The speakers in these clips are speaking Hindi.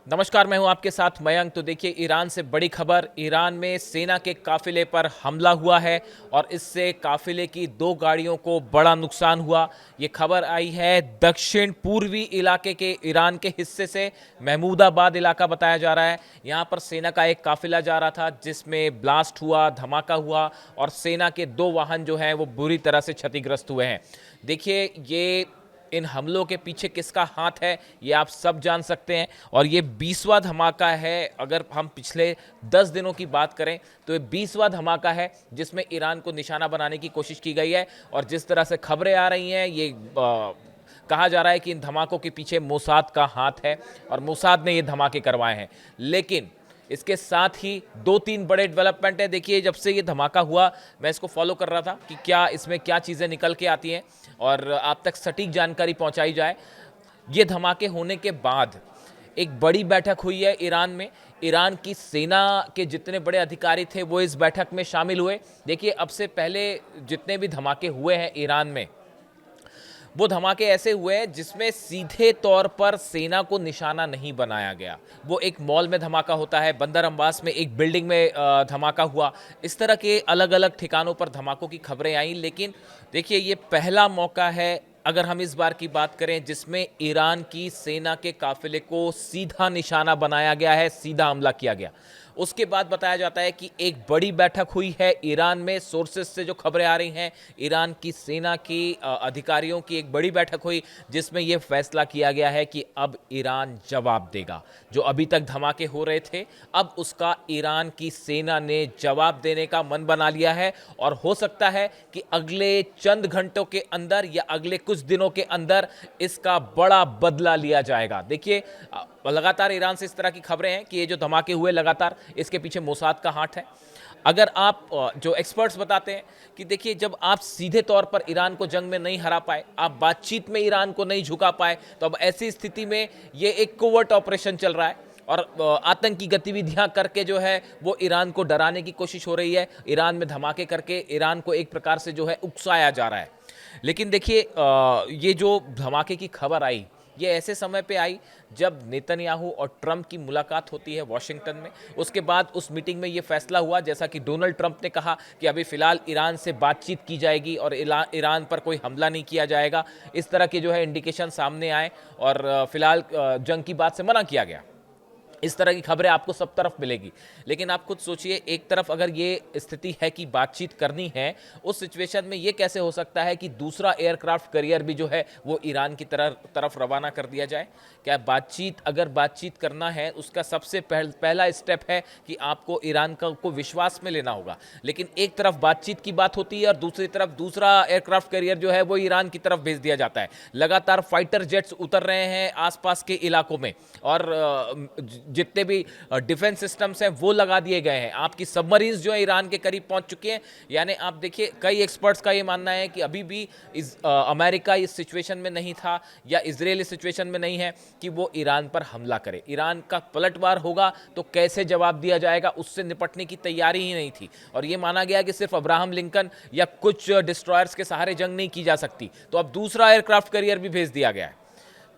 नमस्कार, मैं हूं आपके साथ मयंक। तो देखिए, ईरान से बड़ी खबर। ईरान में सेना के काफिले पर हमला हुआ है और इससे काफिले की 2 गाड़ियों को बड़ा नुकसान हुआ। ये खबर आई है दक्षिण पूर्वी इलाके के ईरान के हिस्से से। महमूदाबाद इलाका बताया जा रहा है। यहाँ पर सेना का एक काफिला जा रहा था जिसमें ब्लास्ट हुआ, धमाका हुआ और सेना के 2 वाहन जो हैं वो बुरी तरह से क्षतिग्रस्त हुए हैं। देखिए, ये इन हमलों के पीछे किसका हाथ है ये आप सब जान सकते हैं। और ये 20वां धमाका है। अगर हम पिछले 10 दिनों की बात करें तो ये 20वां धमाका है जिसमें ईरान को निशाना बनाने की कोशिश की गई है। और जिस तरह से खबरें आ रही हैं, ये कहा जा रहा है कि इन धमाकों के पीछे मोसाद का हाथ है और मोसाद ने ये धमाके करवाए हैं। लेकिन इसके साथ ही 2-3 बड़े डेवलपमेंट है। देखिए, जब से ये धमाका हुआ मैं इसको फॉलो कर रहा था कि क्या इसमें क्या चीज़ें निकल के आती हैं और आप तक सटीक जानकारी पहुंचाई जाए। ये धमाके होने के बाद एक बड़ी बैठक हुई है ईरान में। ईरान की सेना के जितने बड़े अधिकारी थे वो इस बैठक में शामिल हुए। देखिए, अब से पहले जितने भी धमाके हुए हैं ईरान में, वो धमाके ऐसे हुए हैं जिसमें सीधे तौर पर सेना को निशाना नहीं बनाया गया। वो एक मॉल में धमाका होता है, बंदर अब्बास में एक बिल्डिंग में धमाका हुआ। इस तरह के अलग अलग ठिकानों पर धमाकों की खबरें आई। लेकिन देखिए, ये पहला मौका है, अगर हम इस बार की बात करें, जिसमें ईरान की सेना के काफिले को सीधा निशाना बनाया गया है, सीधा हमला किया गया। उसके बाद बताया जाता है कि एक बड़ी बैठक हुई है ईरान में। सोर्सेस से जो खबरें आ रही हैं, ईरान की सेना की अधिकारियों की एक बड़ी बैठक हुई जिसमें यह फैसला किया गया है कि अब ईरान जवाब देगा। जो अभी तक धमाके हो रहे थे, अब उसका ईरान की सेना ने जवाब देने का मन बना लिया है। और हो सकता है कि अगले चंद घंटों के अंदर या अगले कुछ दिनों के अंदर इसका बड़ा बदला लिया जाएगा। देखिए, लगातार ईरान से इस तरह की खबरें हैं कि ये जो धमाके हुए लगातार, इसके पीछे मोसाद का हाथ है। अगर आप जो एक्सपर्ट्स बताते हैं कि देखिए, जब आप सीधे तौर पर ईरान को जंग में नहीं हरा पाए, आप बातचीत में ईरान को नहीं झुका पाए, तो अब ऐसी स्थिति में ये एक कोवर्ट ऑपरेशन चल रहा है और आतंकी गतिविधियां करके जो है वो ईरान को डराने की कोशिश हो रही है। ईरान में धमाके करके ईरान को एक प्रकार से जो है उकसाया जा रहा है। लेकिन देखिए, ये जो धमाके की खबर आई, ये ऐसे समय पे आई जब नेतन्याहू और ट्रंप की मुलाकात होती है वॉशिंगटन में। उसके बाद उस मीटिंग में ये फैसला हुआ, जैसा कि डोनाल्ड ट्रंप ने कहा कि अभी फिलहाल ईरान से बातचीत की जाएगी और ईरान पर कोई हमला नहीं किया जाएगा। इस तरह के जो है इंडिकेशन सामने आए और फिलहाल जंग की बात से मना किया गया। इस तरह की खबरें आपको सब तरफ मिलेगी। लेकिन आप खुद सोचिए, एक तरफ अगर ये स्थिति है कि बातचीत करनी है, उस सिचुएशन में ये कैसे हो सकता है कि दूसरा एयरक्राफ्ट कैरियर भी जो है वो ईरान की तरफ रवाना कर दिया जाए? क्या बातचीत, अगर बातचीत करना है, उसका सबसे पहला स्टेप है कि आपको ईरान को विश्वास में लेना होगा। लेकिन एक तरफ बातचीत की बात होती है और दूसरी तरफ दूसरा एयरक्राफ्ट कैरियर जो है वो ईरान की तरफ भेज दिया जाता है। लगातार फाइटर जेट्स उतर रहे हैं आसपास के इलाकों में और जितने भी डिफेंस सिस्टम्स हैं वो लगा दिए गए हैं। आपकी सबमरीन्स जो है ईरान के करीब पहुंच चुकी हैं। यानी आप देखिए, कई एक्सपर्ट्स का ये मानना है कि अभी भी अमेरिका इस सिचुएशन में नहीं था या इजराइल इस सिचुएशन में नहीं है कि वो ईरान पर हमला करे। ईरान का पलटवार होगा तो कैसे जवाब दिया जाएगा, उससे निपटने की तैयारी ही नहीं थी। और ये माना गया कि सिर्फ अब्राहम लिंकन या कुछ डिस्ट्रॉयर्स के सहारे जंग नहीं की जा सकती, तो अब दूसरा एयरक्राफ्ट कैरियर भी भेज दिया गया है।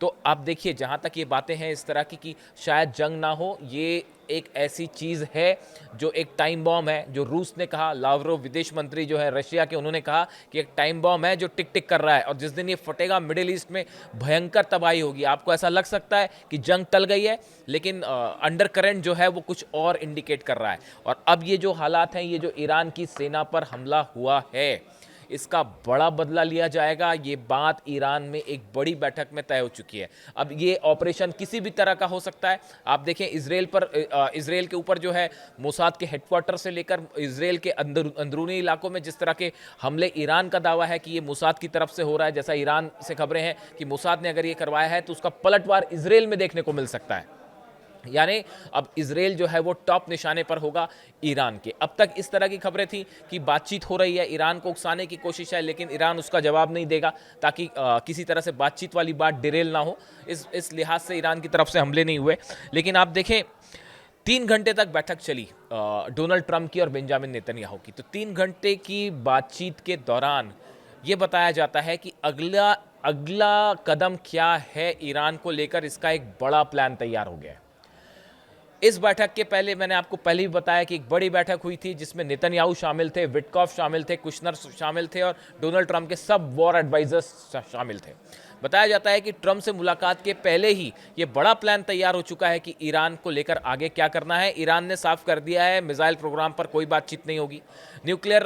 तो आप देखिए, जहाँ तक ये बातें हैं इस तरह की कि शायद जंग ना हो, ये एक ऐसी चीज़ है जो एक टाइम बॉम्ब है। जो रूस ने कहा, लावरोव विदेश मंत्री जो है रशिया के, उन्होंने कहा कि एक टाइम बॉम्ब है जो टिक टिक कर रहा है और जिस दिन ये फटेगा मिडिल ईस्ट में भयंकर तबाही होगी। आपको ऐसा लग सकता है कि जंग टल गई है, लेकिन अंडर करंट जो है वो कुछ और इंडिकेट कर रहा है। और अब ये जो हालात हैं, ये जो ईरान की सेना पर हमला हुआ है, इसका बड़ा बदला लिया जाएगा। ये बात ईरान में एक बड़ी बैठक में तय हो चुकी है। अब ये ऑपरेशन किसी भी तरह का हो सकता है। आप देखें, इजराइल के ऊपर जो है मोसाद के हेडक्वार्टर से लेकर इजराइल के अंदरूनी इलाकों में जिस तरह के हमले, ईरान का दावा है कि ये मोसाद की तरफ से हो रहा है। जैसा ईरान से खबरें हैं कि मोसाद ने अगर ये करवाया है तो उसका पलटवार इजराइल में देखने को मिल सकता है। यानी अब इजराइल जो है वो टॉप निशाने पर होगा ईरान के। अब तक इस तरह की खबरें थी कि बातचीत हो रही है, ईरान को उकसाने की कोशिश है, लेकिन ईरान उसका जवाब नहीं देगा ताकि किसी तरह से बातचीत वाली बात डिरेल ना हो। इस लिहाज से ईरान की तरफ से हमले नहीं हुए। लेकिन आप देखें, 3 घंटे तक बैठक चली डोनाल्ड ट्रंप की और बेंजामिन नेतन्याहू की। तो 3 घंटे की बातचीत के दौरान ये बताया जाता है कि अगला अगला कदम क्या है ईरान को लेकर, इसका एक बड़ा प्लान तैयार हो गया है। इस बैठक के पहले मैंने आपको पहले भी बताया कि एक बड़ी बैठक हुई थी जिसमें नेतन्याहू शामिल थे, विटकॉफ शामिल थे, कुशनर शामिल थे और डोनाल्ड ट्रंप के सब वॉर एडवाइजर्स शामिल थे। बताया जाता है कि ट्रंप से मुलाकात के पहले ही ये बड़ा प्लान तैयार हो चुका है कि ईरान को लेकर आगे क्या करना है। ईरान ने साफ कर दिया है मिसाइल प्रोग्राम पर कोई बातचीत नहीं होगी, न्यूक्लियर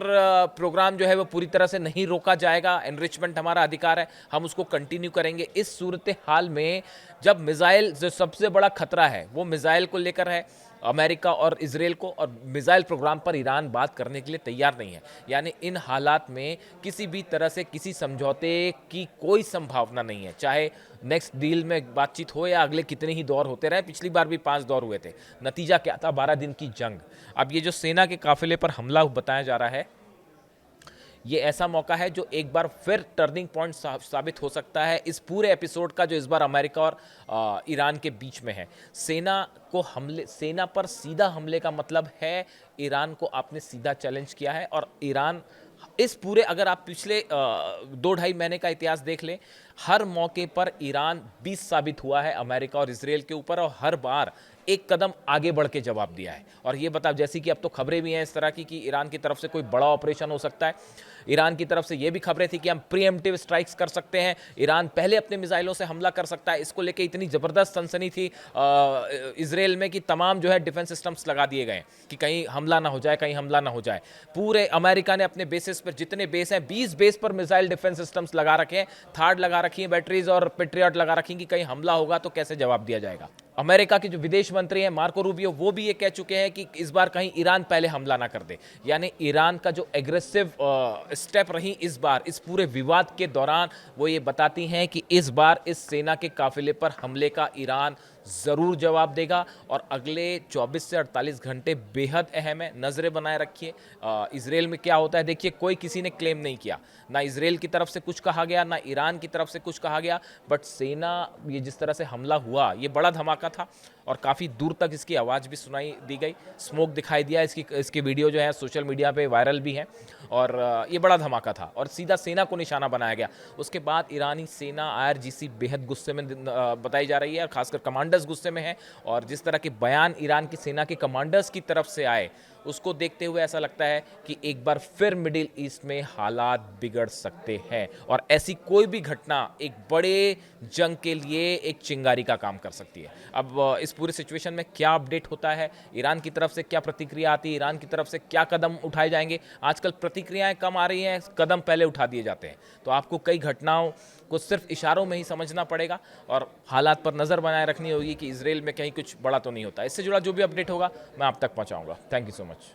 प्रोग्राम जो है वो पूरी तरह से नहीं रोका जाएगा, एनरिचमेंट हमारा अधिकार है, हम उसको कंटिन्यू करेंगे। इस सूरत हाल में जब मिसाइल जो सबसे बड़ा खतरा है वो मिसाइल को लेकर है, अमेरिका और इजराइल को, और मिसाइल प्रोग्राम पर ईरान बात करने के लिए तैयार नहीं है। यानी इन हालात में किसी भी तरह से किसी समझौते की कोई संभावना नहीं है, चाहे नेक्स्ट डील में बातचीत हो या अगले कितने ही दौर होते रहे। पिछली बार भी 5 दौर हुए थे, नतीजा क्या था? 12 दिन की जंग। अब ये जो सेना के काफिले पर हमला बताया जा रहा है, ये ऐसा मौका है जो एक बार फिर टर्निंग पॉइंट साबित हो सकता है इस पूरे एपिसोड का, जो इस बार अमेरिका और ईरान के बीच में है। सेना पर सीधा हमले का मतलब है ईरान को आपने सीधा चैलेंज किया है, और ईरान इस पूरे, अगर आप पिछले 2-2.5 महीने का इतिहास देख लें, हर मौके पर ईरान 20 साबित हुआ है अमेरिका और इजराइल के ऊपर, और हर बार एक कदम आगे बढ़ के जवाब दिया है। और ये बता, जैसे कि अब तो खबरें भी हैं इस तरह की कि ईरान की तरफ से कोई बड़ा ऑपरेशन हो सकता है। ईरान की तरफ से ये भी खबरें थी कि हम प्रीएम्प्टिव स्ट्राइक्स कर सकते हैं, ईरान पहले अपने मिसाइलों से हमला कर सकता है। इसको लेके इतनी ज़बरदस्त सनसनी थी इजराइल में कि तमाम जो है डिफेंस सिस्टम्स लगा दिए गए कि कहीं हमला ना हो जाए, कहीं हमला ना हो जाए। पूरे अमेरिका ने अपने बेसिस पर, जितने बेस हैं 20 बेस पर मिसाइल डिफेंस सिस्टम्स लगा रखे हैं, थार्ड लगा रखी है बैटरीज और पेट्रियट लगा रखी कि कहीं हमला होगा तो कैसे जवाब दिया जाएगा। अमेरिका के जो विदेश मंत्री हैं मार्को रूबियो, वो भी ये कह चुके हैं कि इस बार कहीं ईरान पहले हमला ना कर दे। यानी ईरान का जो एग्रेसिव स्टेप रही इस बार इस पूरे विवाद के दौरान, वो ये बताती हैं कि इस बार इस सेना के काफिले पर हमले का ईरान ज़रूर जवाब देगा। और अगले 24 से 48 घंटे बेहद अहम है, नज़रें बनाए रखिए इजराइल में क्या होता है। देखिए, कोई किसी ने क्लेम नहीं किया, ना इजराइल की तरफ से कुछ कहा गया, ना ईरान की तरफ से कुछ कहा गया, बट सेना, ये जिस तरह से हमला हुआ, ये बड़ा धमाका था और काफ़ी दूर तक इसकी आवाज़ भी सुनाई दी गई, स्मोक दिखाई दिया। इसकी वीडियो जो है सोशल मीडिया पे वायरल भी है, और ये बड़ा धमाका था और सीधा सेना को निशाना बनाया गया। उसके बाद ईरानी सेना, IRGC बेहद गुस्से में बताई जा रही है, खासकर कमांडर्स गुस्से में हैं। और जिस तरह के बयान ईरान की सेना के कमांडर्स की तरफ से आए, उसको देखते हुए ऐसा लगता है कि एक बार फिर मिडिल ईस्ट में हालात बिगड़ सकते हैं, और ऐसी कोई भी घटना एक बड़े जंग के लिए एक चिंगारी का काम कर सकती है। अब इस पूरे सिचुएशन में क्या अपडेट होता है, ईरान की तरफ से क्या प्रतिक्रिया आती है, ईरान की तरफ से क्या कदम उठाए जाएंगे। आजकल प्रतिक्रियाएं कम आ रही हैं, कदम पहले उठा दिए जाते हैं, तो आपको कई घटनाओं को सिर्फ इशारों में ही समझना पड़ेगा और हालात पर नज़र बनाए रखनी होगी कि इजराइल में कहीं कुछ बड़ा तो नहीं होता। इससे जुड़ा जो भी अपडेट होगा मैं आप तक पहुंचाऊंगा। Thank you so much.